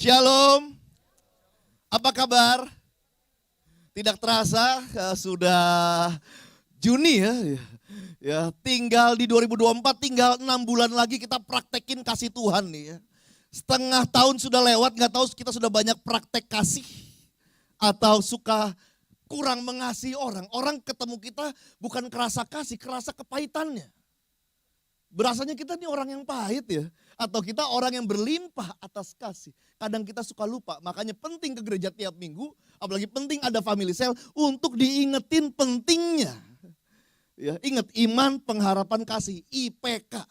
Shalom, apa kabar? Tidak terasa sudah Juni ya. Ya, tinggal di 2024, tinggal 6 bulan lagi kita praktekin kasih Tuhan nih ya. Setengah tahun sudah lewat, gak tahu kita sudah banyak praktek kasih atau suka kurang mengasihi orang. Orang ketemu kita bukan kerasa kasih, kerasa kepahitannya. Berasanya kita nih orang yang pahit ya. Atau kita orang yang berlimpah atas kasih. Kadang kita suka lupa, makanya penting ke gereja tiap minggu. Apalagi penting ada family cell untuk diingetin pentingnya. Ya, ingat iman, pengharapan, kasih, IPK.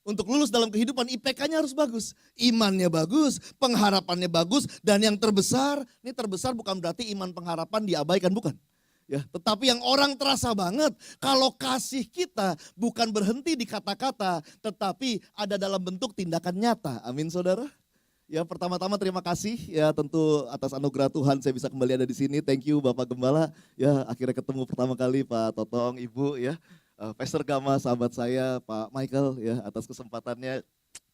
Untuk lulus dalam kehidupan IPK-nya harus bagus. Imannya bagus, pengharapannya bagus. Dan yang terbesar, ini terbesar bukan berarti iman pengharapan diabaikan, bukan. Ya, tetapi yang orang terasa banget kalau kasih kita bukan berhenti di kata-kata, tetapi ada dalam bentuk tindakan nyata. Amin saudara. Ya pertama-tama terima kasih ya tentu atas anugerah Tuhan saya bisa kembali ada di sini. Thank you Bapak Gembala. Ya akhirnya ketemu pertama kali Pak Totong, Ibu ya. Pastor Gama sahabat saya Pak Michael ya atas kesempatannya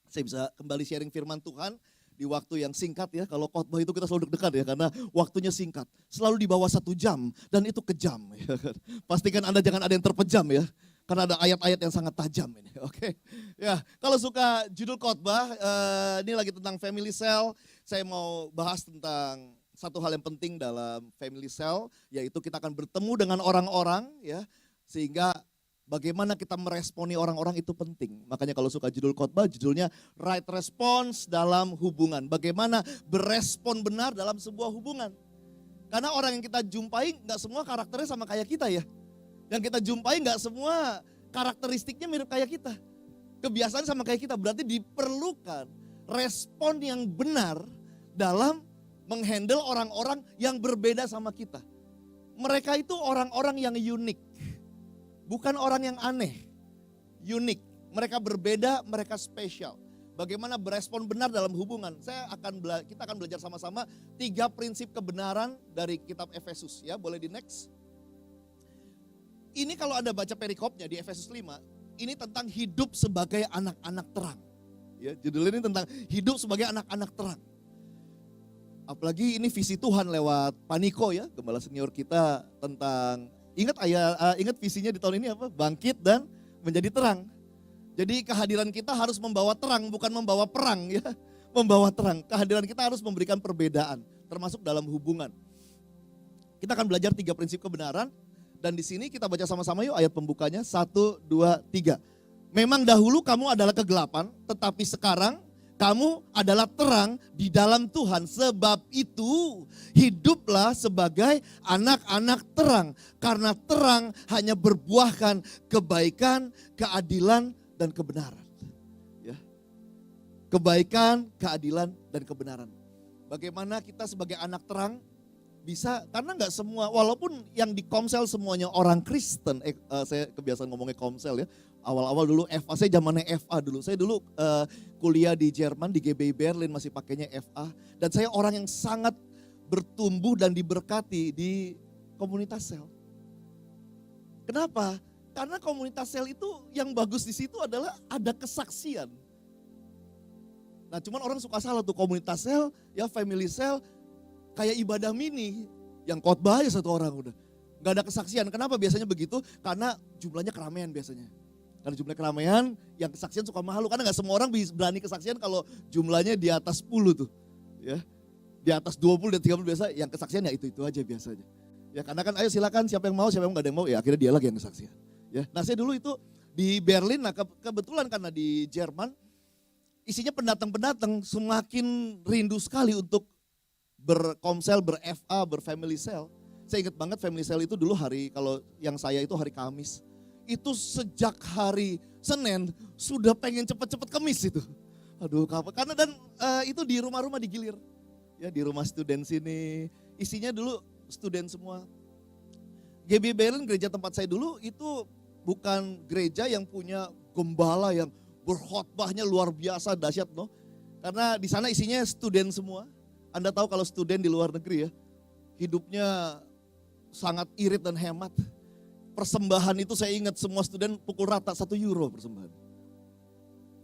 saya bisa kembali sharing firman Tuhan. Di waktu yang singkat ya, kalau khotbah itu kita selalu deg-degan ya, karena waktunya singkat. Selalu di bawah 1 jam, dan itu kejam. Ya kan? Pastikan Anda jangan ada yang terpejam ya, karena ada ayat-ayat yang sangat tajam ini. Oke, ya kalau suka judul khotbah, ini lagi tentang family cell, saya mau bahas tentang satu hal yang penting dalam family cell, yaitu kita akan bertemu dengan orang-orang ya, sehingga bagaimana kita meresponi orang-orang itu penting. Makanya kalau suka judul khotbah, judulnya Right Response dalam hubungan. Bagaimana berespon benar dalam sebuah hubungan. Karena orang yang kita jumpai gak semua karakternya sama kayak kita ya. Yang kita jumpai gak semua karakteristiknya mirip kayak kita. Kebiasaan sama kayak kita, berarti diperlukan respon yang benar dalam menghandle orang-orang yang berbeda sama kita. Mereka itu orang-orang yang unik. Bukan orang yang aneh, unik. Mereka berbeda, mereka spesial. Bagaimana berespon benar dalam hubungan. Kita akan belajar sama-sama 3 prinsip kebenaran dari kitab Efesus. Ya, boleh di next. Ini kalau Anda baca perikopnya di Efesus 5, ini tentang hidup sebagai anak-anak terang. Ya, judulnya ini tentang hidup sebagai anak-anak terang. Apalagi ini visi Tuhan lewat Paniko ya, gembala senior kita tentang Ingat visinya di tahun ini apa? Bangkit dan menjadi terang. Jadi kehadiran kita harus membawa terang, bukan membawa perang ya. Membawa terang. Kehadiran kita harus memberikan perbedaan, termasuk dalam hubungan. Kita akan belajar 3 prinsip kebenaran. Dan di sini kita baca sama-sama yuk ayat pembukanya. 1, 2, 3. Memang dahulu kamu adalah kegelapan, tetapi sekarang kamu adalah terang di dalam Tuhan. Sebab itu hiduplah sebagai anak-anak terang. Karena terang hanya berbuahkan kebaikan, keadilan, dan kebenaran. Ya. Kebaikan, keadilan, dan kebenaran. Bagaimana kita sebagai anak terang bisa, karena gak semua, walaupun yang di Komsel semuanya orang Kristen. Saya kebiasaan ngomongnya Komsel ya. Awal-awal dulu FA, saya zamannya FA dulu. Saya dulu kuliah di Jerman, di GBI Berlin masih pakainya FA. Dan saya orang yang sangat bertumbuh dan diberkati di komunitas sel. Kenapa? Karena komunitas sel itu yang bagus di situ adalah ada kesaksian. Nah cuman orang suka salah tuh komunitas sel, ya family cell, kayak ibadah mini. Yang khotbah aja 1 orang udah. Gak ada kesaksian, kenapa biasanya begitu? Karena jumlahnya keramaian biasanya. Karena jumlah keramaian, yang kesaksian suka malu. Karena gak semua orang berani kesaksian kalau jumlahnya di atas 10 tuh. Ya, di atas 20 dan 30 biasa, yang kesaksian ya itu aja biasanya. Ya karena kan ayo silakan siapa yang mau, siapa yang gak ada yang mau, ya akhirnya dia lagi yang kesaksian. Ya, nah saya dulu itu di Berlin, nah kebetulan karena di Jerman, isinya pendatang-pendatang semakin rindu sekali untuk berkomsel, ber-FA, berfamily cell. Saya ingat banget family cell itu dulu kalau yang saya itu hari Kamis. Itu sejak hari Senin sudah pengen cepet-cepet kemis itu. Aduh kapan, karena dan itu di rumah-rumah digilir. Ya di rumah student sini, isinya dulu student semua. GB Berlin gereja tempat saya dulu itu bukan gereja yang punya gembala yang berkhotbahnya luar biasa dahsyat no. Karena di sana isinya student semua. Anda tahu kalau student di luar negeri ya, hidupnya sangat irit dan hemat. Persembahan itu saya ingat semua student pukul rata €1 persembahan.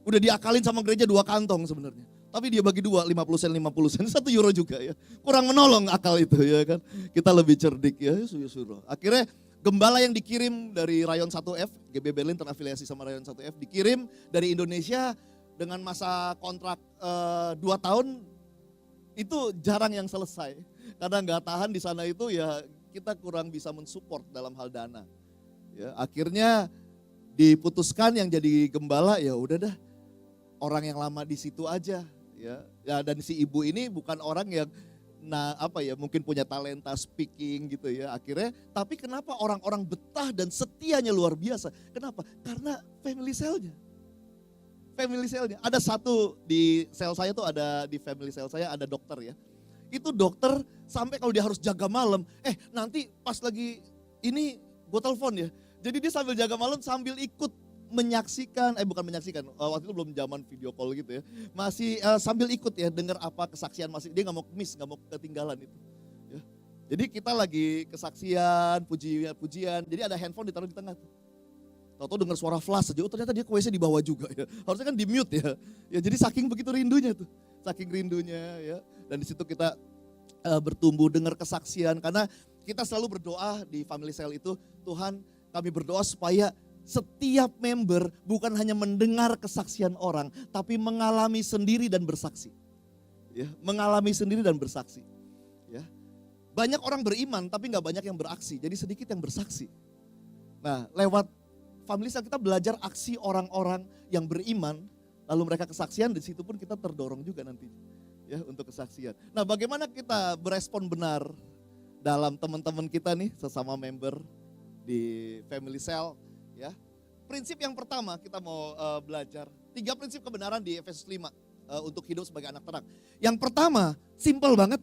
Udah diakalin sama gereja 2 kantong sebenarnya. Tapi dia bagi dua, 50 sen, 50 sen, 1 euro juga ya. Kurang menolong akal itu ya kan. Kita lebih cerdik ya, suruh. Akhirnya gembala yang dikirim dari Rayon 1F, GB Berlin terafiliasi sama Rayon 1F, dikirim dari Indonesia dengan masa kontrak 2 tahun, itu jarang yang selesai. Karena nggak tahan di sana itu ya kita kurang bisa mensupport dalam hal dana. Ya, akhirnya diputuskan yang jadi gembala ya udah dah orang yang lama di situ aja. Ya, dan si ibu ini bukan orang yang mungkin punya talenta speaking gitu ya akhirnya, tapi kenapa orang-orang betah dan setianya luar biasa? Kenapa? Karena family cell-nya. Ada satu di sel saya tuh, ada di family cell saya ada dokter ya. Itu dokter sampai kalau dia harus jaga malam, nanti pas lagi ini gue telepon ya. Jadi dia sambil jaga malam sambil ikut menyaksikan, bukan menyaksikan, waktu itu belum zaman video call gitu ya. Masih sambil ikut ya, dengar apa kesaksian masih, dia gak mau miss, gak mau ketinggalan itu. Ya. Jadi kita lagi kesaksian, pujian, jadi ada handphone ditaruh di tengah tuh. Tahu-tahu dengar suara flash aja, ternyata dia ke WC di bawah juga ya. Harusnya kan di mute ya. Ya jadi saking begitu rindunya tuh, ya. Dan di situ kita bertumbuh dengar kesaksian, karena kita selalu berdoa di family cell itu, Tuhan kami berdoa supaya setiap member bukan hanya mendengar kesaksian orang, tapi mengalami sendiri dan bersaksi. Ya, mengalami sendiri dan bersaksi. Ya. Banyak orang beriman tapi nggak banyak yang beraksi, jadi sedikit yang bersaksi. Nah, lewat family cell kita belajar aksi orang-orang yang beriman, lalu mereka kesaksian, di situ pun kita terdorong juga nanti ya untuk kesaksian. Nah, bagaimana kita berespon benar dalam teman-teman kita nih, sesama member di family cell? Ya, prinsip yang pertama kita mau belajar 3 prinsip kebenaran di Efesus 5 untuk hidup sebagai anak terang. Yang pertama, simple banget,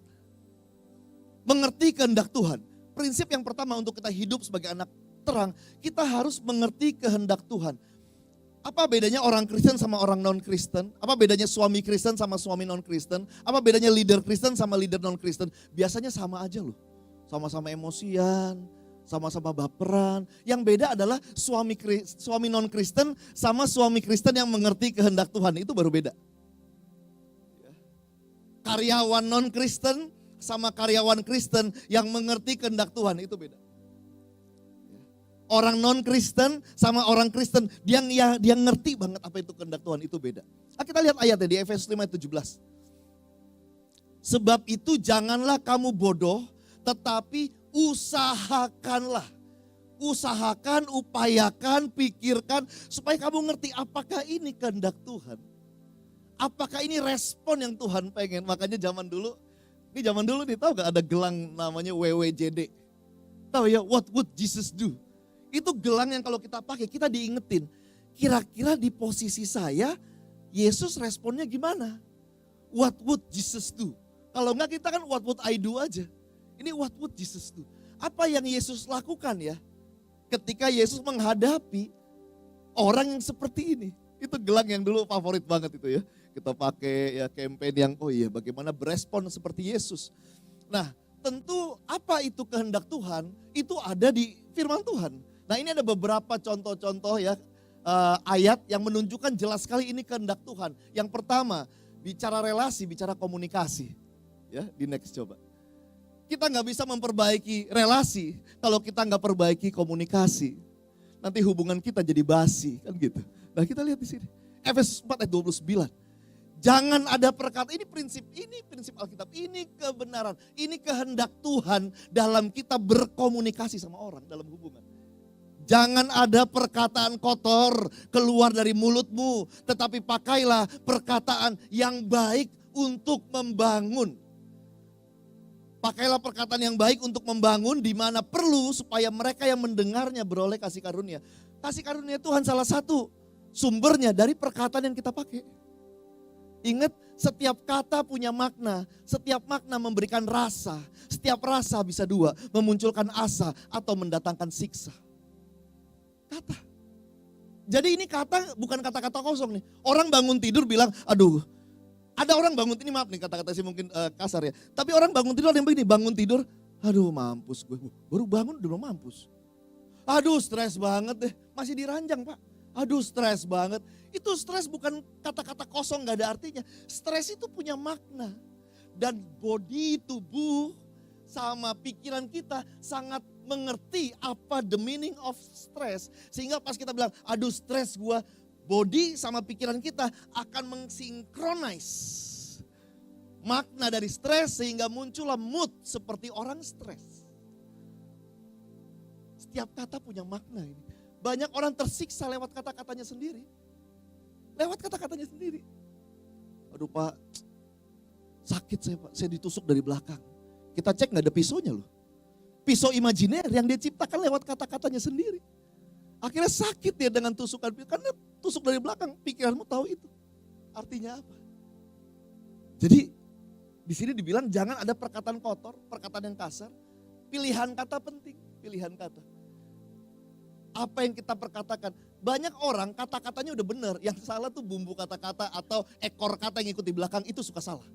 mengerti kehendak Tuhan. Prinsip yang pertama untuk kita hidup sebagai anak terang, kita harus mengerti kehendak Tuhan. Apa bedanya orang Kristen sama orang non-Kristen? Apa bedanya suami Kristen sama suami non-Kristen? Apa bedanya leader Kristen sama leader non-Kristen? Biasanya sama aja loh, sama-sama emosian, sama-sama baperan. Yang beda adalah suami non-Kristen sama suami Kristen yang mengerti kehendak Tuhan, itu baru beda. Karyawan non-Kristen sama karyawan Kristen yang mengerti kehendak Tuhan, itu beda. Orang non-Kristen sama orang Kristen dia ngerti banget apa itu kehendak Tuhan, itu beda. Kita lihat ayatnya di Efesus 5 ayat 17. Sebab itu janganlah kamu bodoh, tetapi usahakanlah. Usahakan, upayakan, pikirkan supaya kamu ngerti apakah ini kehendak Tuhan. Apakah ini respon yang Tuhan pengen. Makanya zaman dulu nih, tahu gak ada gelang namanya WWJD. Tahu ya, what would Jesus do? Itu gelang yang kalau kita pakai kita diingetin. Kira-kira di posisi saya, Yesus responnya gimana? What would Jesus do? Kalau enggak kita kan what would I do aja. Ini what would Jesus do? Apa yang Yesus lakukan ya? Ketika Yesus menghadapi orang yang seperti ini. Itu gelang yang dulu favorit banget itu ya. Kita pakai ya campaign yang bagaimana berespon seperti Yesus. Nah, tentu apa itu kehendak Tuhan? Itu ada di firman Tuhan. Nah, ini ada beberapa contoh-contoh ya ayat yang menunjukkan jelas sekali ini kehendak Tuhan. Yang pertama, bicara relasi, bicara komunikasi. Ya, di next coba. Kita nggak bisa memperbaiki relasi kalau kita nggak perbaiki komunikasi. Nanti hubungan kita jadi basi, kan gitu. Nah, kita lihat di sini. Efesus 4 ayat 29. Jangan ada perkataan, ini prinsip Alkitab, ini kebenaran, ini kehendak Tuhan dalam kita berkomunikasi sama orang dalam hubungan. Jangan ada perkataan kotor keluar dari mulutmu, tetapi pakailah perkataan yang baik untuk membangun. Pakailah perkataan yang baik untuk membangun di mana perlu supaya mereka yang mendengarnya beroleh kasih karunia. Kasih karunia Tuhan salah satu sumbernya dari perkataan yang kita pakai. Ingat, setiap kata punya makna, setiap makna memberikan rasa, setiap rasa bisa dua, memunculkan asa atau mendatangkan siksa. Kata. Jadi ini kata bukan kata-kata kosong nih. Orang bangun tidur bilang, aduh. Ada orang bangun, ini maaf nih kata-kata sih mungkin kasar ya. Tapi orang bangun tidur ada yang begini, bangun tidur, aduh mampus gue. Baru bangun udah mampus. Aduh stres banget deh, masih diranjang Pak. Aduh stres banget. Itu stres bukan kata-kata kosong gak ada artinya. Stres itu punya makna. Dan body, tubuh, sama pikiran kita sangat mengerti apa the meaning of stress. Sehingga pas kita bilang, aduh stres gue, body sama pikiran kita akan mensinkronize makna dari stres sehingga muncullah mood seperti orang stres. Setiap kata punya makna ini. Banyak orang tersiksa lewat kata-katanya sendiri. Lewat kata-katanya sendiri. Aduh Pak, sakit saya Pak, saya ditusuk dari belakang. Kita cek gak ada pisaunya loh. Pisau imajiner yang dia ciptakan lewat kata-katanya sendiri. Akhirnya sakit dia dengan tusukan, karena tusuk dari belakang, pikiranmu tahu itu. Artinya apa? Jadi di sini dibilang jangan ada perkataan kotor, perkataan yang kasar. Pilihan kata penting, pilihan kata. Apa yang kita perkatakan. Banyak orang kata-katanya udah benar, yang salah tuh bumbu kata-kata atau ekor kata yang ikut di belakang itu suka salah.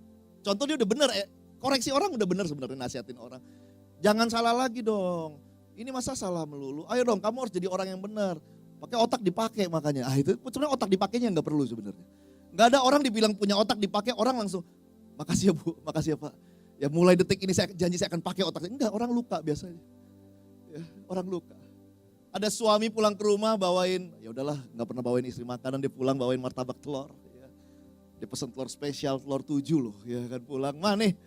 Contoh dia udah benar, koreksi orang udah benar sebenarnya nasihatin orang. Jangan salah lagi dong, ini masa salah melulu. Ayo dong kamu harus jadi orang yang benar. Pakai otak dipakai makanya. Itu sebenarnya otak dipakainya nggak perlu sebenarnya. Nggak ada orang dibilang punya otak dipakai, orang langsung makasih ya Bu, makasih ya Pak. Ya mulai detik ini saya janji saya akan pakai otak. Enggak, orang luka biasanya. Ya, orang luka. Ada suami pulang ke rumah bawain, ya udahlah nggak pernah bawain istri makanan, dia pulang bawain martabak telur. Ya. Dia pesen telur spesial, telur 7 loh. Ya kan pulang, mah nih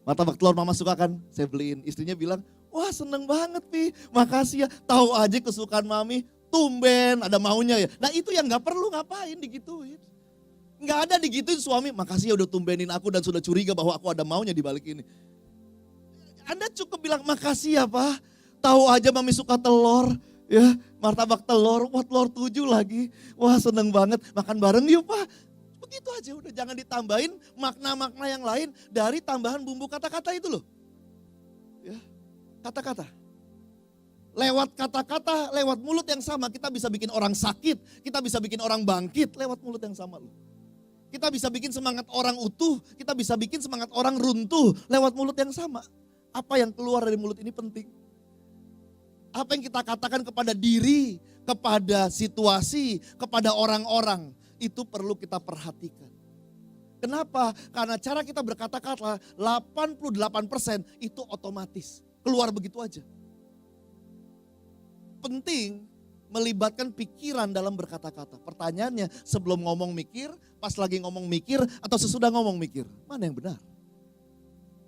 martabak telur mama suka kan, saya beliin. Istrinya bilang, wah seneng banget Pi, makasih ya. Tahu aja kesukaan mami, tumben ada maunya ya. Nah itu yang nggak perlu ngapain digituin. Nggak ada digituin suami, makasih ya udah tumbenin aku dan sudah curiga bahwa aku ada maunya di balik ini. Anda cukup bilang makasih ya Pak, tahu aja mami suka telur, ya martabak telur, wah telur 7 lagi, wah seneng banget, makan bareng yuk Pak. Begitu aja udah, jangan ditambahin makna-makna yang lain dari tambahan bumbu kata-kata itu loh. Ya, kata-kata. Lewat kata-kata, lewat mulut yang sama kita bisa bikin orang sakit, kita bisa bikin orang bangkit lewat mulut yang sama loh. Kita bisa bikin semangat orang utuh, kita bisa bikin semangat orang runtuh lewat mulut yang sama. Apa yang keluar dari mulut ini penting. Apa yang kita katakan kepada diri, kepada situasi, kepada orang-orang, itu perlu kita perhatikan. Kenapa? Karena cara kita berkata-kata 88% itu otomatis, keluar begitu aja. Penting melibatkan pikiran dalam berkata-kata. Pertanyaannya, sebelum ngomong mikir, pas lagi ngomong mikir, atau sesudah ngomong mikir? Mana yang benar?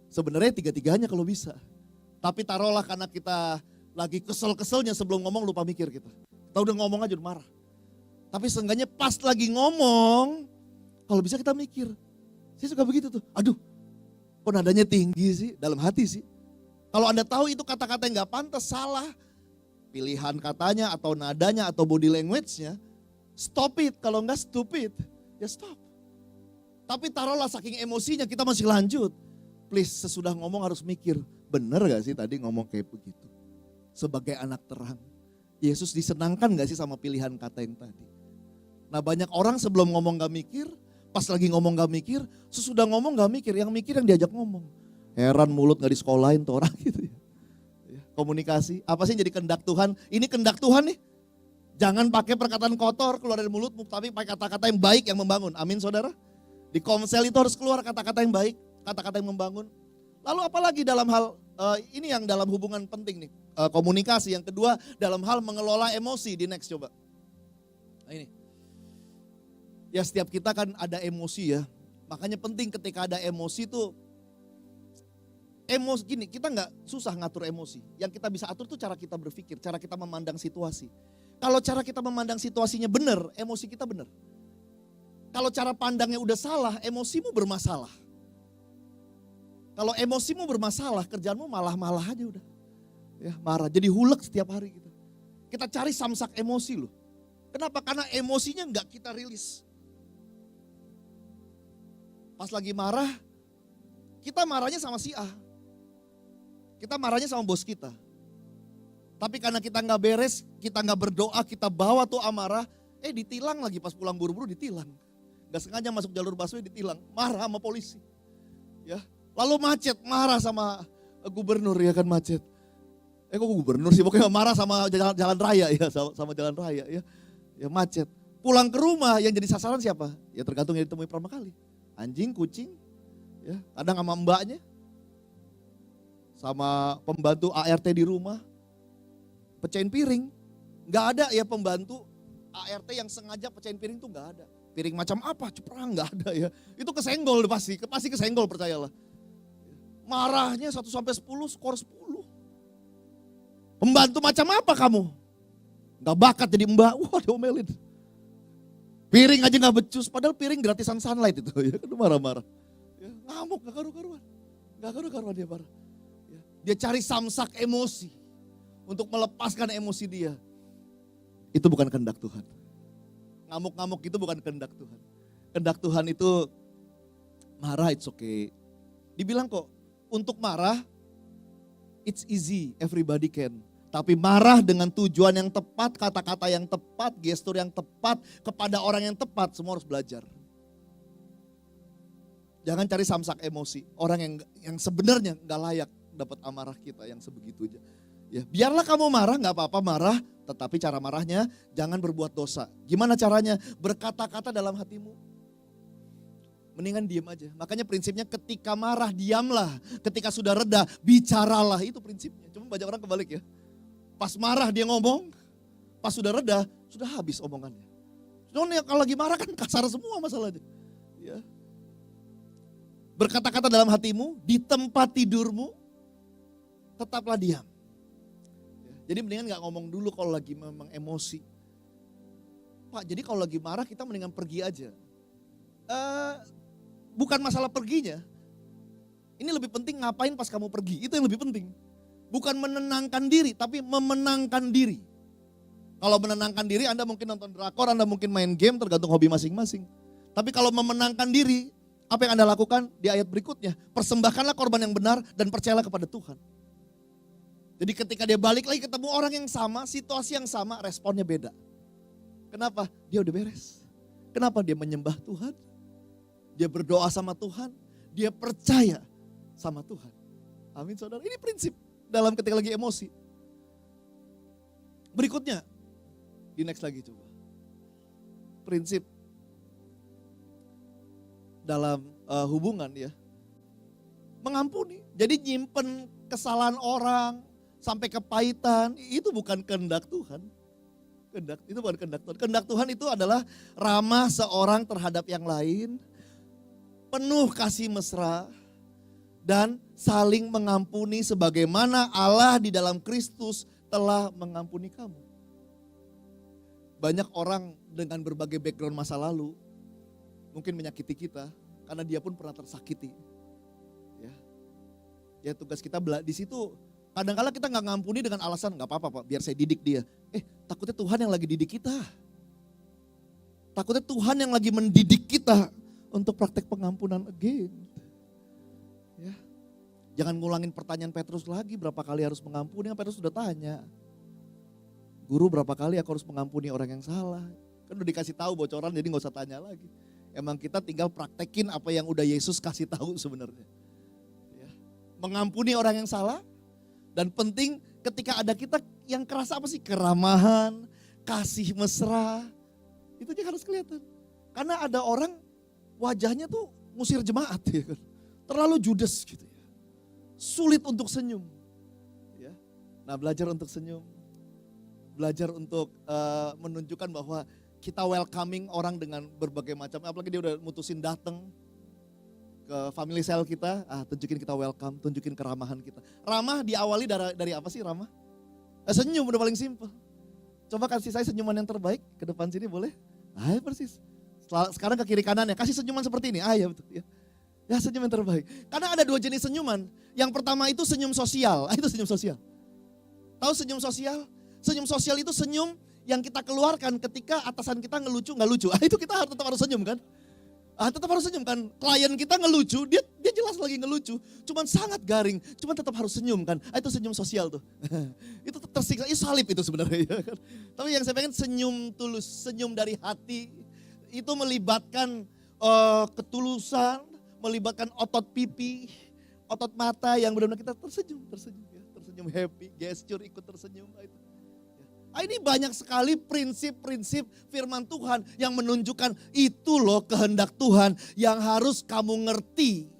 Sebenarnya tiga-tiganya kalau bisa. Tapi taruhlah karena kita lagi kesel-keselnya sebelum ngomong lupa mikir kita. Kita udah ngomong aja udah marah. Tapi seenggaknya pas lagi ngomong, kalau bisa kita mikir. Saya suka begitu tuh, aduh kok nadanya tinggi sih, dalam hati sih. Kalau Anda tahu itu kata-kata yang gak pantas, salah. Pilihan katanya atau nadanya atau body language-nya, stop it. Kalau enggak stupid, ya stop. Tapi taruhlah saking emosinya kita masih lanjut. Please sesudah ngomong harus mikir, bener gak sih tadi ngomong kayak begitu? Sebagai anak terang, Yesus disenangkan gak sih sama pilihan kata yang tadi? Nah banyak orang sebelum ngomong gak mikir, pas lagi ngomong gak mikir, sesudah ngomong gak mikir, yang mikir yang diajak ngomong. Heran mulut gak disekolahin tuh orang gitu ya. Komunikasi, apa sih yang jadi kehendak Tuhan? Ini kehendak Tuhan nih. Jangan pakai perkataan kotor keluar dari mulutmu, tapi pakai kata-kata yang baik yang membangun. Amin saudara? Di Komsel itu harus keluar kata-kata yang baik, kata-kata yang membangun. Lalu apalagi dalam hal, ini yang dalam hubungan penting nih, komunikasi. Yang kedua dalam hal mengelola emosi, di next coba. Nah ini. Ya setiap kita kan ada emosi ya, makanya penting ketika ada emosi tuh, emosi gini, kita nggak susah ngatur emosi. Yang kita bisa atur tuh cara kita berpikir, cara kita memandang situasi. Kalau cara kita memandang situasinya benar, emosi kita benar. Kalau cara pandangnya udah salah, emosimu bermasalah. Kalau emosimu bermasalah, kerjaanmu malah-malah aja udah. Ya, marah, jadi hulek setiap hari kita. Kita cari samsak emosi loh. Kenapa? Karena emosinya nggak kita rilis. Pas lagi marah, kita marahnya sama si A. Kita marahnya sama bos kita. Tapi karena kita nggak beres, kita nggak berdoa, kita bawa tuh amarah, ditilang lagi pas pulang buru-buru ditilang. Gak sengaja masuk jalur busway ditilang, marah sama polisi. Ya, lalu macet, marah sama gubernur ya kan macet. Kok gubernur sih, pokoknya marah sama jalan raya ya, sama jalan raya ya. Ya macet. Pulang ke rumah yang jadi sasaran siapa? Ya tergantung yang ditemui pertama kali. Anjing, kucing, ya kadang sama mbaknya, sama pembantu ART di rumah, pecahin piring. Nggak ada ya pembantu ART yang sengaja pecahin piring tuh nggak ada. Piring macam apa? Ceprang nggak ada ya. Itu kesenggol pasti kesenggol percayalah. Marahnya 1 sampai 10 skor 10. Pembantu macam apa kamu? Nggak bakat jadi mbak, wah diomelin. Piring aja nggak becus, padahal piring gratisan Sunlight itu ya, kan marah-marah. Ya, ngamuk nggak karu-karuan dia marah. Ya, dia cari samsak emosi untuk melepaskan emosi dia. Itu bukan kehendak Tuhan. Ngamuk-ngamuk itu bukan kehendak Tuhan. Kehendak Tuhan itu marah, it's okay. Dibilang kok untuk marah, it's easy, everybody can. Tapi marah dengan tujuan yang tepat, kata-kata yang tepat, gestur yang tepat, kepada orang yang tepat, semua harus belajar. Jangan cari samsak emosi, orang yang sebenarnya gak layak dapat amarah kita yang sebegitunya. Ya, biarlah kamu marah, gak apa-apa marah, tetapi cara marahnya jangan berbuat dosa. Gimana caranya? Berkata-kata dalam hatimu. Mendingan diam aja. Makanya prinsipnya ketika marah diamlah, ketika sudah reda bicaralah, itu prinsipnya. Cuma banyak orang kebalik ya. Pas marah dia ngomong, pas sudah reda, sudah habis omongannya. Cuman ya kalau lagi marah kan kasar semua masalahnya. Ya. Berkata-kata dalam hatimu, di tempat tidurmu, tetaplah diam. Ya. Jadi mendingan gak ngomong dulu kalau lagi memang emosi. Pak, jadi kalau lagi marah kita mendingan pergi aja. Bukan masalah perginya. Ini lebih penting ngapain pas kamu pergi, itu yang lebih penting. Bukan menenangkan diri, tapi memenangkan diri. Kalau menenangkan diri, Anda mungkin nonton drakor, Anda mungkin main game, tergantung hobi masing-masing. Tapi kalau memenangkan diri, apa yang Anda lakukan di ayat berikutnya? Persembahkanlah korban yang benar dan percayalah kepada Tuhan. Jadi ketika dia balik lagi ketemu orang yang sama, situasi yang sama, responnya beda. Kenapa? Dia udah beres. Kenapa? Dia menyembah Tuhan. Dia berdoa sama Tuhan. Dia percaya sama Tuhan. Amin saudara. Ini prinsip dalam ketika lagi emosi. Berikutnya, di next lagi coba. Prinsip dalam hubungan ya. Mengampuni. Jadi nyimpen kesalahan orang sampai kepahitan, itu bukan kehendak Tuhan. Itu bukan kehendak Tuhan. Kehendak Tuhan itu adalah ramah seorang terhadap yang lain, penuh kasih mesra, dan saling mengampuni sebagaimana Allah di dalam Kristus telah mengampuni kamu. Banyak orang dengan berbagai background masa lalu mungkin menyakiti kita karena dia pun pernah tersakiti. Ya tugas kita di situ kadang-kala kita nggak ngampuni dengan alasan nggak apa-apa Pak, biar saya didik dia. Takutnya Tuhan yang lagi didik kita. Takutnya Tuhan yang lagi mendidik kita untuk praktek pengampunan again. Ya. Jangan ngulangin pertanyaan Petrus lagi, berapa kali harus mengampuni, yang Petrus sudah tanya. Guru, berapa kali aku harus mengampuni orang yang salah? Kan udah dikasih tahu bocoran, jadi gak usah tanya lagi. Emang kita tinggal praktekin apa yang udah Yesus kasih tahu sebenarnya. Ya. Mengampuni orang yang salah, dan penting ketika ada kita yang kerasa apa sih? Keramahan, kasih mesra, itu juga harus kelihatan. Karena ada orang wajahnya tuh ngusir jemaat ya kan. Terlalu judes gitu ya. Sulit untuk senyum. Ya. Nah belajar untuk senyum. Belajar untuk menunjukkan bahwa kita welcoming orang dengan berbagai macam. Apalagi dia udah mutusin datang ke family cell kita. Tunjukin kita welcome, tunjukin keramahan kita. Ramah diawali dari apa sih ramah? Senyum udah paling simple. Coba kasih saya senyuman yang terbaik. Ke depan sini boleh? Persis. Sekarang ke kiri kanannya, kasih senyuman seperti ini. Ya betul ya. Ya senyum yang terbaik. Karena ada 2 jenis senyuman. Yang pertama itu senyum sosial. Itu senyum sosial. Tahu senyum sosial? Senyum sosial itu senyum yang kita keluarkan ketika atasan kita ngelucu nggak lucu. Itu kita tetap harus senyum kan? Tetap harus senyum kan? Klien kita ngelucu, dia jelas lagi ngelucu. Cuman sangat garing, cuman tetap harus senyum kan? Itu senyum sosial tuh. Itu tersiksa, itu salib itu sebenarnya. Ya kan? Tapi yang saya pengen senyum tulus, senyum dari hati. Itu melibatkan ketulusan, melibatkan otot pipi, otot mata yang benar-benar kita tersenyum ya, tersenyum happy, gesture ikut tersenyum. Itu. Ya. Ini banyak sekali prinsip-prinsip firman Tuhan yang menunjukkan itu loh kehendak Tuhan yang harus kamu ngerti.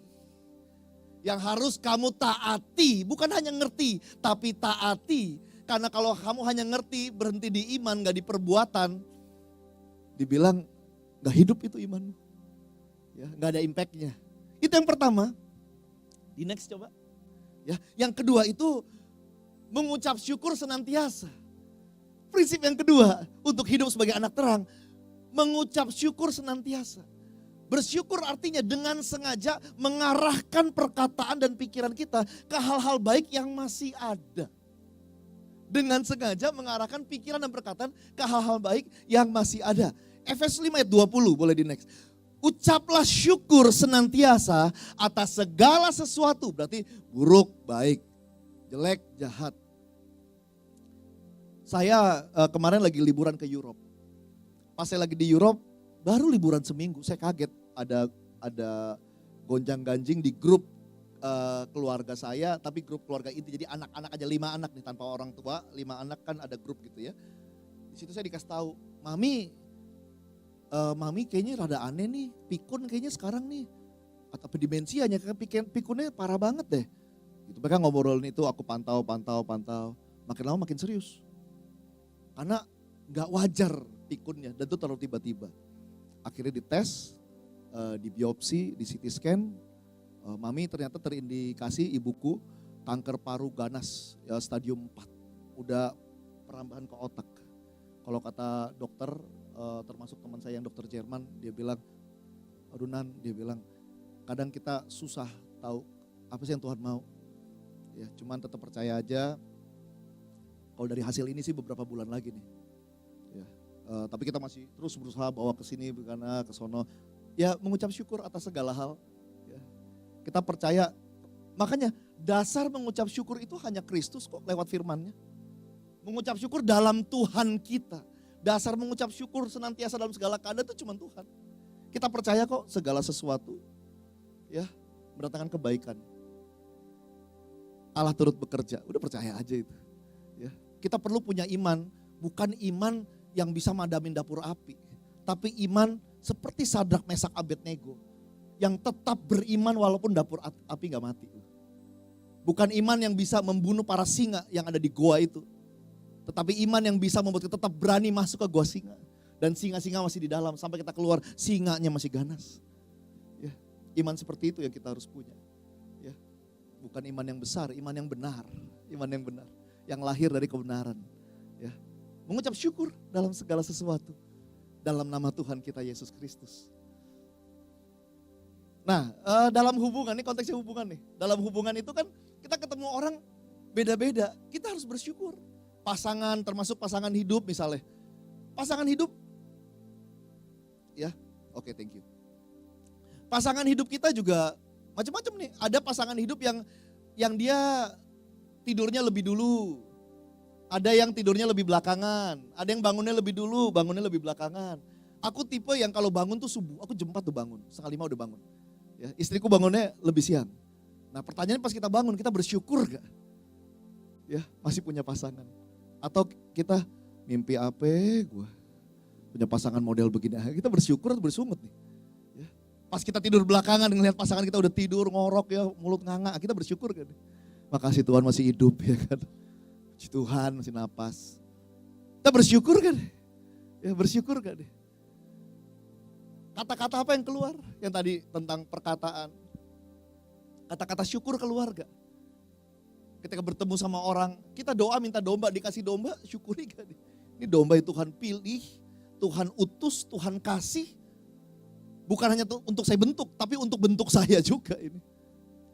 Yang harus kamu taati, bukan hanya ngerti, tapi taati. Karena kalau kamu hanya ngerti, berhenti di iman, gak di perbuatan, dibilang gak hidup itu imanmu. Ya, gak ada impactnya. Itu yang pertama. Di next coba. Ya, yang kedua itu mengucap syukur senantiasa. Prinsip yang kedua untuk hidup sebagai anak terang, mengucap syukur senantiasa. Bersyukur artinya dengan sengaja mengarahkan perkataan dan pikiran kita ke hal-hal baik yang masih ada. Dengan sengaja mengarahkan pikiran dan perkataan ke hal-hal baik yang masih ada. Efesus 5 ayat 20, boleh di next. Ucaplah syukur senantiasa atas segala sesuatu, berarti buruk, baik, jelek, jahat. Saya kemarin lagi liburan ke Europe. Pas saya lagi di Europe, baru liburan seminggu, saya kaget ada gonjang-ganjing di grup keluarga saya, tapi grup keluarga inti. Jadi anak-anak aja 5 anak nih tanpa orang tua, 5 anak kan ada grup gitu ya. Di situ saya dikasih tahu, Mami kayaknya rada aneh nih, pikun kayaknya sekarang nih. Atau dimensianya, pikunnya parah banget deh. Gitu, mereka ngobrolin itu, aku pantau. Makin lama makin serius. Karena gak wajar pikunnya dan itu terlalu tiba-tiba. Akhirnya dites, di biopsi, di CT scan, Mami ternyata terindikasi ibuku kanker paru ganas ya, stadium 4. Udah perambahan ke otak. Kalau kata dokter, termasuk teman saya yang dokter Jerman, dia bilang, aduh Nan, dia bilang, kadang kita susah tahu apa sih yang Tuhan mau. Ya, cuman tetap percaya aja. Kalau dari hasil ini sih beberapa bulan lagi nih. Ya, tapi kita masih terus berusaha bawa ke sini, ke sono. Ya, mengucap syukur atas segala hal. Ya, kita percaya, makanya dasar mengucap syukur itu hanya Kristus kok lewat firman-Nya. Mengucap syukur dalam Tuhan kita. Dasar mengucap syukur senantiasa dalam segala keadaan itu cuma Tuhan. Kita percaya kok segala sesuatu ya mendatangkan kebaikan. Allah turut bekerja, udah percaya aja itu. Ya. Kita perlu punya iman, bukan iman yang bisa madamin dapur api. Tapi iman seperti Sadrak, Mesak, Abednego. Yang tetap beriman walaupun dapur api gak mati. Bukan iman yang bisa membunuh para singa yang ada di goa itu. Tetapi iman yang bisa membuat kita tetap berani masuk ke goa singa. Dan singa-singa masih di dalam, sampai kita keluar singanya masih ganas. Ya. Iman seperti itu yang kita harus punya. Ya. Bukan iman yang besar, iman yang benar. Iman yang benar. Yang lahir dari kebenaran. Ya. Mengucap syukur dalam segala sesuatu. Dalam nama Tuhan kita Yesus Kristus. Nah, dalam hubungan, ini konteksnya hubungan nih. Dalam hubungan itu kan kita ketemu orang beda-beda. Kita harus bersyukur. Pasangan, termasuk pasangan hidup misalnya. Pasangan hidup, ya oke, thank you. Pasangan hidup kita juga macam-macam nih. Ada pasangan hidup yang dia tidurnya lebih dulu. Ada yang tidurnya lebih belakangan. Ada yang bangunnya lebih dulu, bangunnya lebih belakangan. Aku tipe yang kalau bangun tuh subuh, aku jam 4 tuh bangun, 4:30 udah bangun. Ya, istriku bangunnya lebih siang. Nah pertanyaannya pas kita bangun, kita bersyukur gak? Ya, masih punya pasangan. Atau kita mimpi apa gue punya pasangan model begini. Kita bersyukur atau bersungut nih. Ya. Pas kita tidur belakangan ngelihat pasangan kita udah tidur ngorok ya, mulut nganga, kita bersyukur kan? Makasih Tuhan masih hidup ya kan. Puji Tuhan masih napas. Kita bersyukur kan? Ya bersyukur kan? Kata-kata apa yang keluar? Yang tadi tentang perkataan. Kata-kata syukur keluar gak? Ketika bertemu sama orang, kita doa minta domba, dikasih domba, syukuri gak? Ini domba yang Tuhan pilih, Tuhan utus, Tuhan kasih. Bukan hanya untuk saya bentuk, tapi untuk bentuk saya juga ini.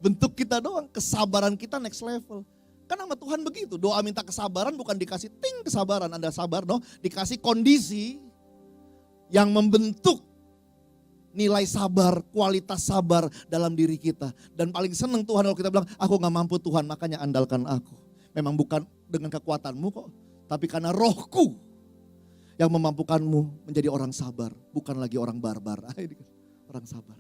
Bentuk kita doang, kesabaran kita next level. Kan sama Tuhan begitu, doa minta kesabaran bukan dikasih ting kesabaran, Anda sabar no, dikasih kondisi yang membentuk nilai sabar, kualitas sabar dalam diri kita. Dan paling senang Tuhan kalau kita bilang, aku gak mampu Tuhan, makanya andalkan aku. Memang bukan dengan kekuatanmu kok, tapi karena rohku yang memampukanmu menjadi orang sabar. Bukan lagi orang barbar, orang sabar.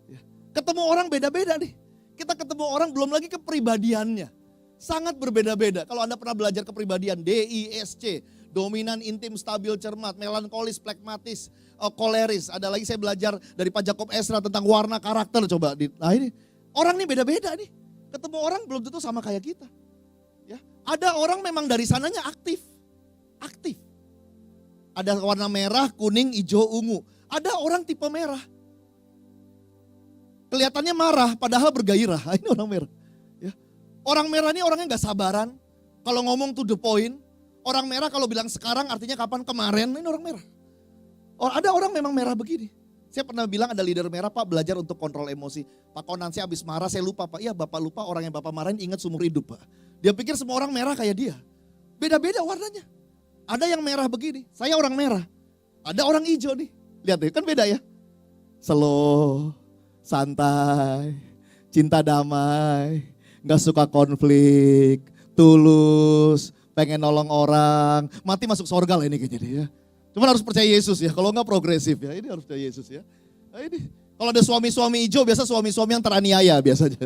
Ya. Ketemu orang beda-beda nih. Kita ketemu orang belum lagi kepribadiannya. Sangat berbeda-beda. Kalau Anda pernah belajar kepribadian DISC, dominan, intim, stabil, cermat, melankolis, plekmatis, koleris. Ada lagi saya belajar dari Pak Jacob Ezra tentang warna karakter. Coba, nah ini orang nih beda-beda nih. Ketemu orang belum tentu sama kayak kita. Ya, ada orang memang dari sananya aktif. Ada warna merah, kuning, hijau, ungu. Ada orang tipe merah. Kelihatannya marah, padahal bergairah. Ini orang merah. Ya. Orang merah ini orangnya gak sabaran. Kalau ngomong to the point. Orang merah kalau bilang sekarang artinya kapan, kemarin. Ini orang merah. Ada orang memang merah begini. Saya pernah bilang ada leader merah, Pak, belajar untuk kontrol emosi. Pak Konansi habis marah, saya lupa, Pak. Iya, Bapak lupa orang yang Bapak marahin ingat seumur hidup, Pak. Dia pikir semua orang merah kayak dia. Beda-beda warnanya. Ada yang merah begini, saya orang merah. Ada orang hijau nih. Lihat deh, kan beda ya. Slow, santai, cinta damai, gak suka konflik, tulus, pengen nolong orang, mati masuk surga lah ini kayaknya dia. Cuman harus percaya Yesus ya, kalau enggak progresif ya, ini harus percaya Yesus ya. Nah ini, kalau ada suami-suami hijau biasa suami-suami yang teraniaya biasanya.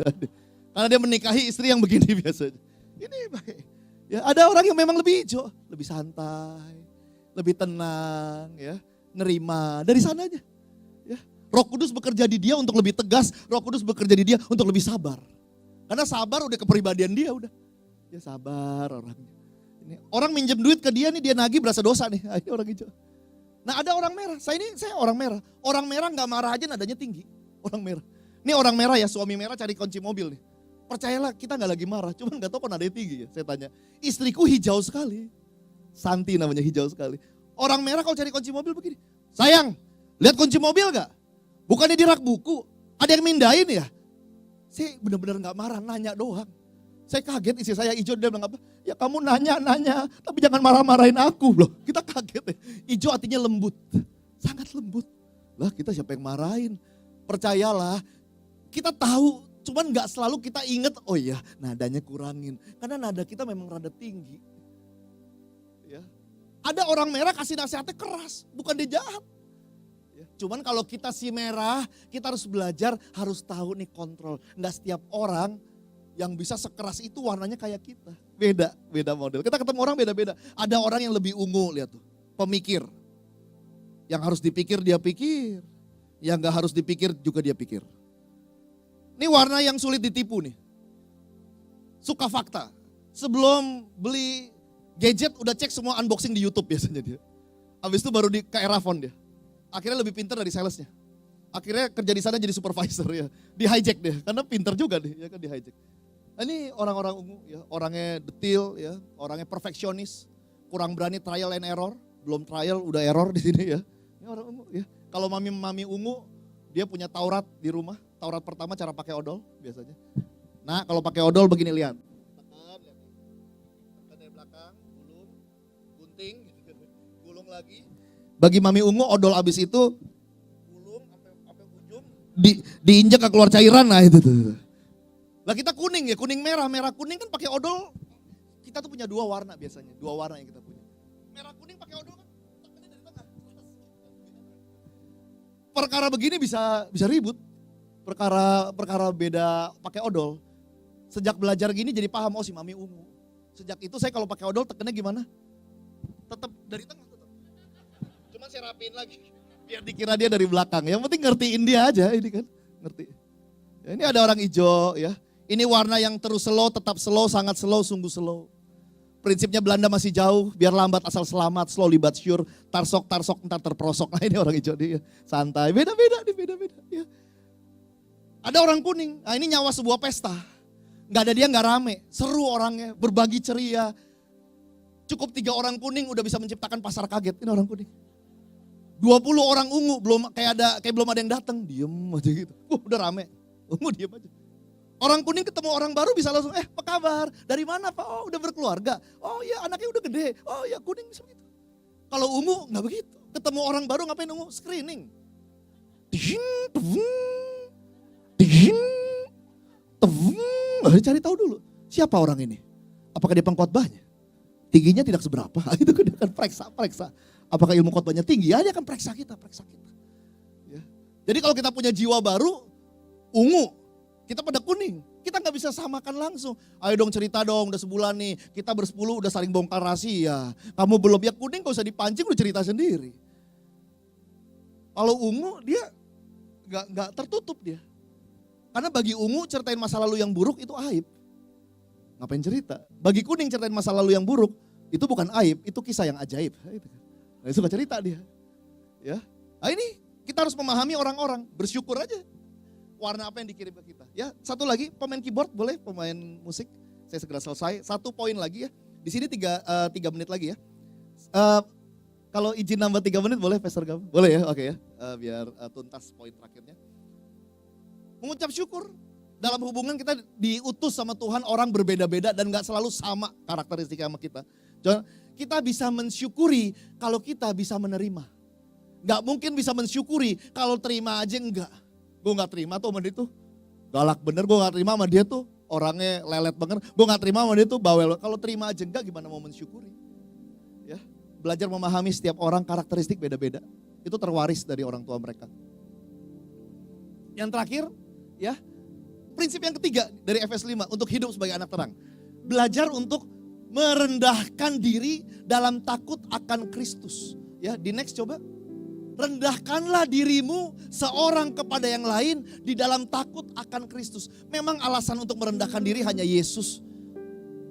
Karena dia menikahi istri yang begini biasanya. Ini baik. Ya, ada orang yang memang lebih hijau, lebih santai, lebih tenang ya, nerima dari sananya. Ya. Roh Kudus bekerja di dia untuk lebih tegas, Roh Kudus bekerja di dia untuk lebih sabar. Karena sabar udah kepribadian dia udah. Dia sabar orangnya. Ini, orang minjem duit ke dia nih, dia nagih berasa dosa nih. Ini orang hijau. Nah ada orang merah, saya orang merah. Orang merah gak marah aja nadanya tinggi. Orang merah. Ini orang merah ya, suami merah cari kunci mobil nih. Percayalah kita gak lagi marah, cuman gak tahu kok nadanya tinggi ya. Saya tanya, istriku hijau sekali. Santi namanya, hijau sekali. Orang merah kalau cari kunci mobil begini. Sayang, lihat kunci mobil gak? Bukannya di rak buku, ada yang mindahin ya? Saya benar-benar gak marah, nanya doang. Saya kaget, istri saya hijau, dia bilang apa? Ya kamu nanya, tapi jangan marah-marahin aku loh. Kita kaget ya. Hijau artinya lembut, sangat lembut. Lah kita siapa yang marahin? Percayalah, kita tahu, cuman gak selalu kita ingat, oh iya nadanya kurangin. Karena nada kita memang rada tinggi. Ya. Ada orang merah kasih nasihatnya keras, bukan dia jahat. Ya. Cuman kalau kita si merah, kita harus belajar, harus tahu nih kontrol. Gak setiap orang yang bisa sekeras itu warnanya kayak kita. Beda model. Kita ketemu orang beda-beda. Ada orang yang lebih ungu, lihat tuh. Pemikir. Yang harus dipikir dia pikir. Yang gak harus dipikir juga dia pikir. Ini warna yang sulit ditipu nih. Suka fakta. Sebelum beli gadget udah cek semua unboxing di YouTube biasanya dia. Habis itu baru ke Erafon dia. Akhirnya lebih pintar dari salesnya. Akhirnya kerja di sana jadi supervisor ya. Di hijack deh, karena pintar juga deh ya kan di hijack. Nah, ini orang-orang ungu ya, orangnya detail ya, orangnya perfeksionis, kurang berani trial and error, belum trial udah error di sini ya. Ini orang ungu ya. Kalau mami ungu dia punya Taurat di rumah. Taurat pertama cara pakai odol biasanya. Nah, kalau pakai odol begini lihat. Tekan dari belakang, gunting, gulung lagi. Bagi mami ungu odol abis itu diinjak ke keluar cairan, nah itu tuh. Lah kita kuning ya, kuning merah kuning kan pakai odol. Kita tuh punya dua warna biasanya, dua warna yang kita punya. Merah kuning pakai odol kan, tekannya dari tengah. Perkara begini bisa ribut. Perkara beda pakai odol. Sejak belajar gini jadi paham, oh si mami ungu. Sejak itu saya kalau pakai odol tekannya gimana? Tetap dari tengah tetap. Cuman saya rapiin lagi. Biar dikira dia dari belakang. Yang penting ngertiin dia aja ini kan. Ngerti. Ya, ini ada orang hijau ya. Ini warna yang terus slow, tetap slow, sangat slow, sungguh slow. Prinsipnya Belanda masih jauh, biar lambat asal selamat, slowly but sure. Tarsok entar terperosok. Nah ini orang hijau dia. Santai, beda-beda. Ya. Ada orang kuning, nah ini nyawa sebuah pesta. Gak ada dia gak rame, seru orangnya, berbagi ceria. Cukup 3 orang kuning udah bisa menciptakan pasar kaget, ini orang kuning. 20 orang ungu, kayak belum ada yang datang, diem aja gitu. Udah rame, ungu diem aja. Orang kuning ketemu orang baru bisa langsung, apa kabar? Dari mana Pak? Oh udah berkeluarga. Oh iya anaknya udah gede. Oh iya kuning bisa begitu. Kalau ungu gak begitu. Ketemu orang baru ngapain ungu? Screening. Cari tahu dulu, siapa orang ini? Apakah dia pengkhotbahnya? Tingginya tidak seberapa, itu dia akan periksa. Apakah ilmu khotbahnya tinggi? Ya dia akan periksa kita. Ya. Jadi kalau kita punya jiwa baru, ungu, kita pada kuning. Kita nggak bisa samakan langsung. Ayo dong cerita dong, udah sebulan nih, kita bersepuluh udah saling bongkar rahasia. Kamu belum, ya kuning gak usah dipancing, udah cerita sendiri. Kalau ungu dia nggak tertutup dia. Karena bagi ungu ceritain masa lalu yang buruk itu aib. Ngapain cerita? Bagi kuning ceritain masa lalu yang buruk itu bukan aib, itu kisah yang ajaib. Nah, suka cerita dia. Ya, nah ini kita harus memahami orang-orang, bersyukur aja. Warna apa yang dikirim ke kita. Ya, satu lagi pemain keyboard boleh, pemain musik. Saya segera selesai. 1 poin lagi ya. Di sini 3 menit lagi ya. Kalau izin nambah 3 menit boleh Pastor Gam? Boleh ya, oke ya. Biar tuntas poin terakhirnya. Mengucap syukur. Dalam hubungan kita diutus sama Tuhan, orang berbeda-beda dan gak selalu sama karakteristik sama kita. Kita bisa mensyukuri kalau kita bisa menerima. Gak mungkin bisa mensyukuri kalau terima aja enggak. Gue gak terima tuh sama dia tuh galak bener, gue gak terima sama dia tuh orangnya lelet banget. Gue gak terima sama dia tuh bawel. Kalau terima aja enggak gimana mau mensyukuri. Ya, belajar memahami setiap orang karakteristik beda-beda. Itu terwaris dari orang tua mereka. Yang terakhir ya, prinsip yang ketiga dari Efesus 5 untuk hidup sebagai anak terang. Belajar untuk merendahkan diri dalam takut akan Kristus. Ya, di next coba. Rendahkanlah dirimu seorang kepada yang lain di dalam takut akan Kristus. Memang alasan untuk merendahkan diri hanya Yesus.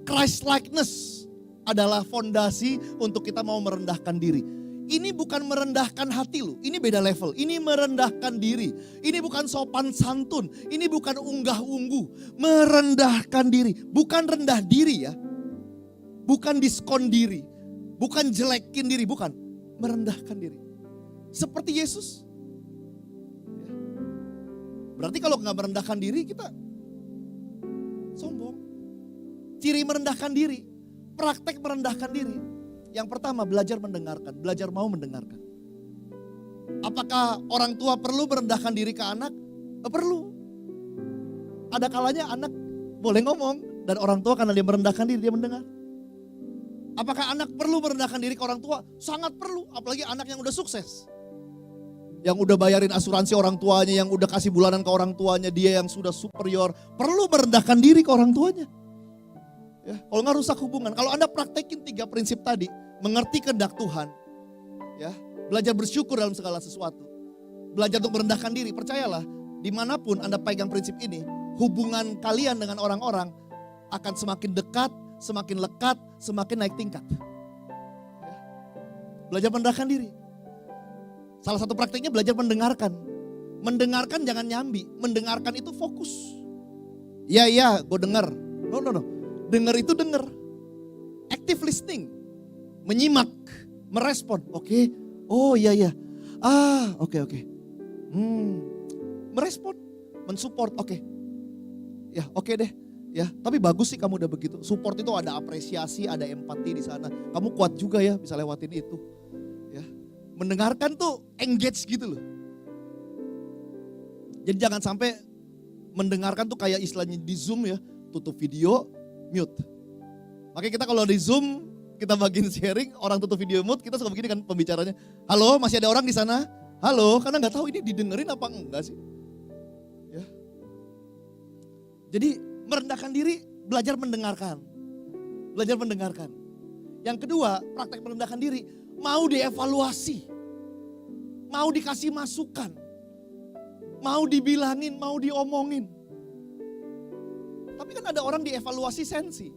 Christ likeness adalah fondasi untuk kita mau merendahkan diri. Ini bukan merendahkan hati lu, ini beda level. Ini merendahkan diri. Ini bukan sopan santun, ini bukan unggah-ungguh. Merendahkan diri, bukan rendah diri ya. Bukan diskon diri, bukan jelekin diri, bukan. Merendahkan diri. Seperti Yesus. Berarti kalau nggak merendahkan diri kita sombong. Ciri merendahkan diri, praktek merendahkan diri. Yang pertama belajar mendengarkan, belajar mau mendengarkan. Apakah orang tua perlu merendahkan diri ke anak? Perlu. Ada kalanya anak boleh ngomong dan orang tua karena dia merendahkan diri dia mendengar. Apakah anak perlu merendahkan diri ke orang tua? Sangat perlu, apalagi anak yang udah sukses. Yang udah bayarin asuransi orang tuanya, yang udah kasih bulanan ke orang tuanya, dia yang sudah superior, perlu merendahkan diri ke orang tuanya. Ya, kalau nggak rusak hubungan. Kalau Anda praktekin 3 prinsip tadi, mengerti kehendak Tuhan, ya, belajar bersyukur dalam segala sesuatu, belajar untuk merendahkan diri, percayalah, dimanapun Anda pegang prinsip ini, hubungan kalian dengan orang-orang akan semakin dekat, semakin lekat, semakin naik tingkat. Ya. Belajar merendahkan diri. Salah satu praktiknya belajar mendengarkan. Mendengarkan jangan nyambi, mendengarkan itu fokus. Iya, gue dengar. No. Dengar itu dengar. Active listening. Menyimak, merespon. Oke. Oh iya. Oke. Merespon, mensupport. Oke. Ya, oke deh. Ya, tapi bagus sih kamu udah begitu. Support itu ada apresiasi, ada empati di sana. Kamu kuat juga ya bisa lewatin itu. Ya. Mendengarkan tuh engage gitu loh. Jadi jangan sampai mendengarkan tuh kayak istilahnya di Zoom ya, tutup video, mute. Makanya kita kalau di Zoom, kita bagiin sharing, orang tutup video mute, kita suka begini kan pembicaranya. Halo, masih ada orang di sana? Halo, karena nggak tahu ini didengerin apa enggak sih. Ya. Jadi merendahkan diri, belajar mendengarkan. Belajar mendengarkan. Yang kedua, praktek merendahkan diri, mau dievaluasi. Mau dikasih masukan. Mau dibilangin, mau diomongin. Tapi kan ada orang dievaluasi sensi.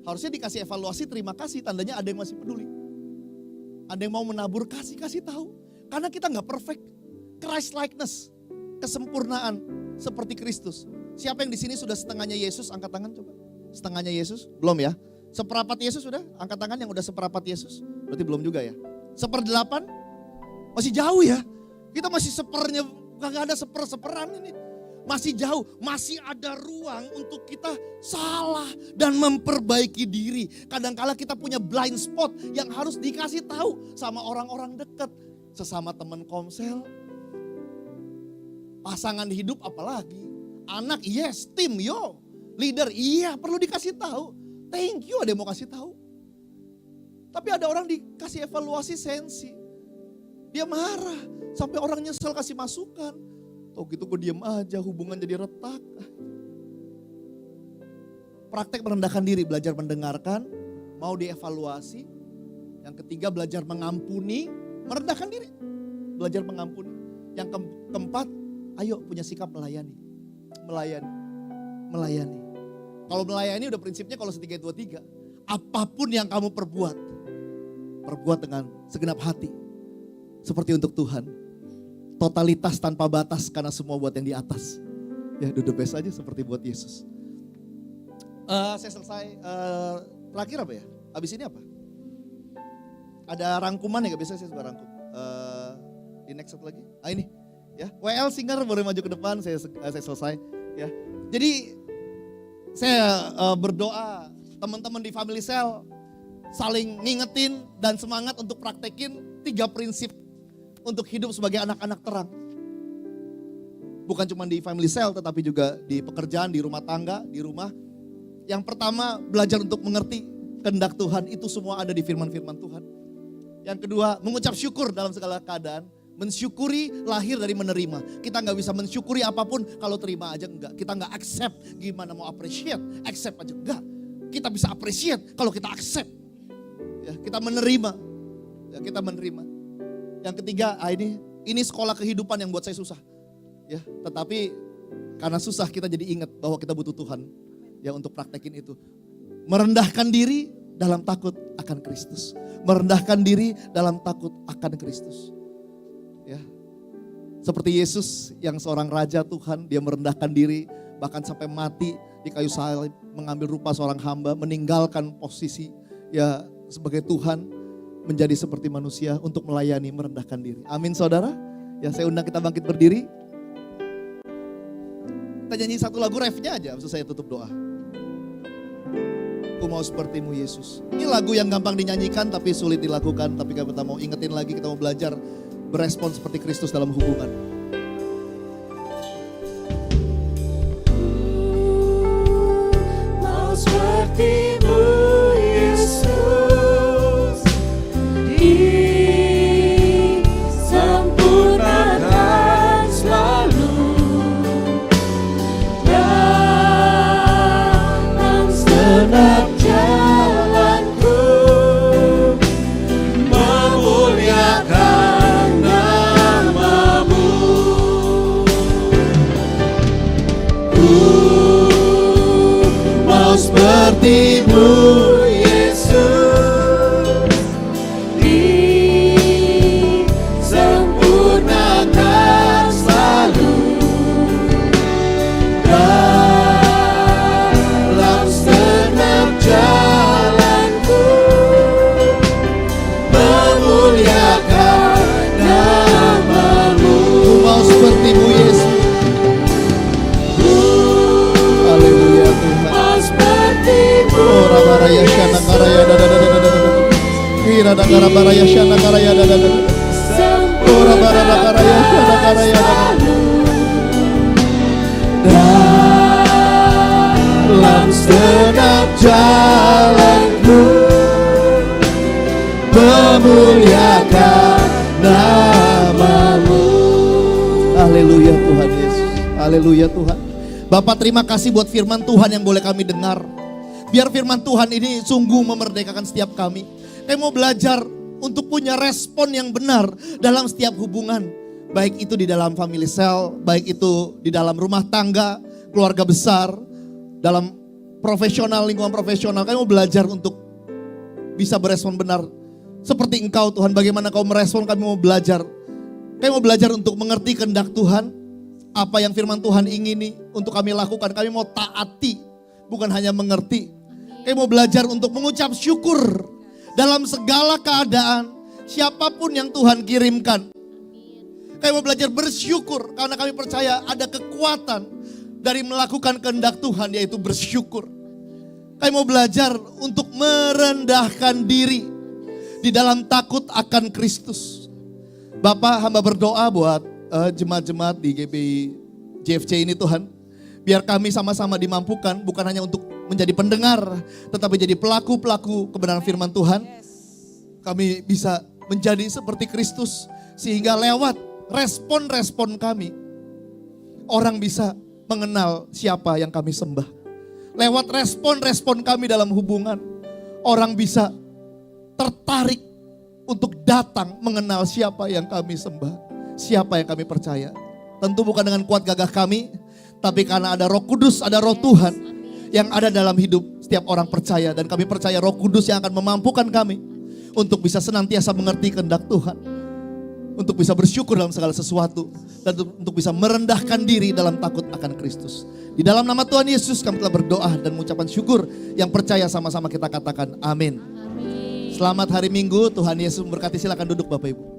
Harusnya dikasih evaluasi terima kasih, tandanya ada yang masih peduli. Ada yang mau menabur, kasih tahu. Karena kita nggak perfect. Christ likeness, kesempurnaan seperti Kristus. Siapa yang di sini sudah setengahnya Yesus? Angkat tangan coba. Setengahnya Yesus? Belum ya? Seperapat Yesus sudah? Angkat tangan yang udah seperapat Yesus. Berarti belum juga ya? 1/8? Masih jauh ya? Kita masih sepernya, gak ada seperan ini. Masih jauh, masih ada ruang untuk kita salah dan memperbaiki diri. Kadangkala kita punya blind spot yang harus dikasih tahu sama orang-orang dekat. Sesama teman komsel, pasangan hidup apalagi. Anak yes, tim yo, leader iya perlu dikasih tahu. Thank you ada yang mau kasih tahu. Tapi ada orang dikasih evaluasi sensi. Dia marah sampai orang nyesel kasih masukan. Tuh gitu gue diem aja hubungan jadi retak. praktek merendahkan diri, belajar mendengarkan, mau dievaluasi. Yang ketiga belajar mengampuni, merendahkan diri, belajar mengampuni. Yang keempat, ayo punya sikap melayani. Melayani. Kalau melayani udah prinsipnya kalau 3-2-3. Apapun yang kamu perbuat dengan segenap hati. Seperti untuk Tuhan. Totalitas tanpa batas karena semua buat yang di atas. Ya do the best aja seperti buat Yesus. Saya selesai, terakhir apa ya? Habis ini apa? Ada rangkuman ya, gak biasa saya suka rangkum. Di next satu lagi, ini ya. WL Singer boleh maju ke depan, saya selesai ya. Jadi saya berdoa teman-teman di Family Cell saling ngingetin dan semangat untuk praktekin 3 prinsip untuk hidup sebagai anak-anak terang. Bukan cuma di Family Cell tetapi juga di pekerjaan, di rumah tangga, di rumah. Yang pertama belajar untuk mengerti kehendak Tuhan, itu semua ada di firman-firman Tuhan. Yang kedua mengucap syukur dalam segala keadaan. Mensyukuri lahir dari menerima. Kita gak bisa mensyukuri apapun kalau terima aja enggak. Kita gak accept, gimana mau appreciate, accept aja enggak. Kita bisa appreciate kalau kita accept. Ya, kita menerima. Ya, kita menerima. Yang ketiga, ini sekolah kehidupan yang buat saya susah. Ya, tetapi karena susah kita jadi ingat bahwa kita butuh Tuhan ya untuk praktekin itu. Merendahkan diri dalam takut akan Kristus. Merendahkan diri dalam takut akan Kristus. Ya. Seperti Yesus yang seorang raja Tuhan, dia merendahkan diri bahkan sampai mati di kayu salib, mengambil rupa seorang hamba, meninggalkan posisi ya sebagai Tuhan, menjadi seperti manusia untuk melayani, merendahkan diri. Amin saudara. Ya saya undang kita bangkit berdiri. Kita nyanyi satu lagu refnya aja, maksud saya tutup doa. Aku mau sepertimu Yesus. Ini lagu yang gampang dinyanyikan tapi sulit dilakukan. Tapi kita mau ingetin lagi, kita mau belajar berespon seperti Kristus dalam hubungan. Mau sepertimu Yesus, disempurnakan selalu. Dalam segenap jalanku, memuliakan nama-Mu. Mau sepertimu Yesus, disempurnakan selalu. Dalam segenap jalanku, memuliakan nama-Mu. Aku mau sepertimu Yesus. Haleluya Tuhan. Mau sepertimu Oh rabaraya syana karaya dadadadadadada. Kira dakara baraya syana karaya dadadadada. Oh rabaraya karaya syana karaya dadadadada. dalam segenap jalanku, memuliakan nama-Mu. Haleluya Tuhan Yesus. Haleluya Tuhan. Bapak terima kasih buat firman Tuhan yang boleh kami dengar. Biar firman Tuhan ini sungguh memerdekakan setiap kami. Kami mau belajar untuk punya respon yang benar dalam setiap hubungan. Baik itu di dalam family cell, baik itu di dalam rumah tangga, keluarga besar, dalam profesional, lingkungan profesional. Kami mau belajar untuk bisa berespon benar. Seperti Engkau Tuhan, bagaimana Kau merespon, kami mau belajar. Kami mau belajar untuk mengerti kehendak Tuhan. Apa yang firman Tuhan ingini untuk kami lakukan. Kami mau taati, bukan hanya mengerti. Kami mau belajar untuk mengucap syukur dalam segala keadaan. Siapapun yang Tuhan kirimkan. Kami mau belajar bersyukur karena kami percaya ada kekuatan dari melakukan kehendak Tuhan, yaitu bersyukur. Kami mau belajar untuk merendahkan diri di dalam takut akan Kristus. Bapak, hamba berdoa buat jemaat-jemaat di GBI JFC ini Tuhan. Biar kami sama-sama dimampukan bukan hanya untuk menjadi pendengar, tetapi jadi pelaku-pelaku kebenaran firman Tuhan. Kami bisa menjadi seperti Kristus sehingga lewat respon-respon kami, orang bisa mengenal siapa yang kami sembah. Lewat respon-respon kami dalam hubungan, orang bisa tertarik untuk datang mengenal siapa yang kami sembah, siapa yang kami percaya. Tentu bukan dengan kuat gagah kami, tapi karena ada Roh Kudus, ada Roh Tuhan yang ada dalam hidup setiap orang percaya. Dan kami percaya Roh Kudus yang akan memampukan kami untuk bisa senantiasa mengerti kehendak Tuhan, untuk bisa bersyukur dalam segala sesuatu, dan untuk bisa merendahkan diri dalam takut akan Kristus. Di dalam nama Tuhan Yesus kami telah berdoa dan mengucapkan syukur. Yang percaya sama-sama kita katakan amin. Selamat hari Minggu, Tuhan Yesus memberkati. Silakan duduk Bapak Ibu.